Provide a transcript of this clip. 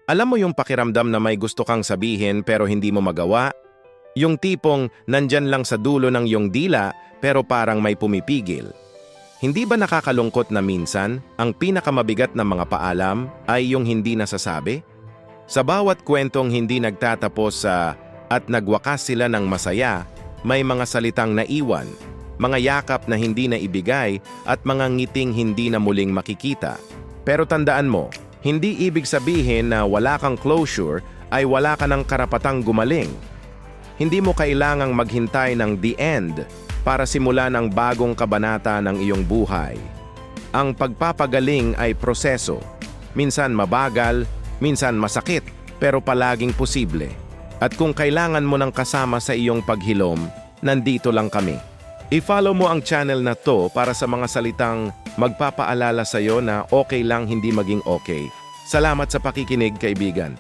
Alam mo yung pakiramdam na may gusto kang sabihin pero hindi mo magawa? Yung tipong nandyan lang sa dulo ng iyong dila pero parang may pumipigil. Hindi ba nakakalungkot na minsan, ang pinakamabigat na mga paalam ay yung hindi nasasabi? Sa bawat kwentong hindi nagtatapos at nagwakas sila ng masaya, may mga salitang naiwan, mga yakap na hindi na ibigay at mga ngiting hindi na muling makikita. Pero tandaan mo, hindi ibig sabihin na wala kang closure ay wala ka ng karapatang gumaling. Hindi mo kailangang maghintay ng the end para simulan ang bagong kabanata ng iyong buhay. Ang pagpapagaling ay proseso. Minsan mabagal, minsan masakit, pero palaging posible. At kung kailangan mo ng kasama sa iyong paghilom, nandito lang kami. I-follow mo ang channel na to para sa mga salitang magpapaalala sa iyo na okay lang hindi maging okay. Salamat sa pakikinig, kaibigan.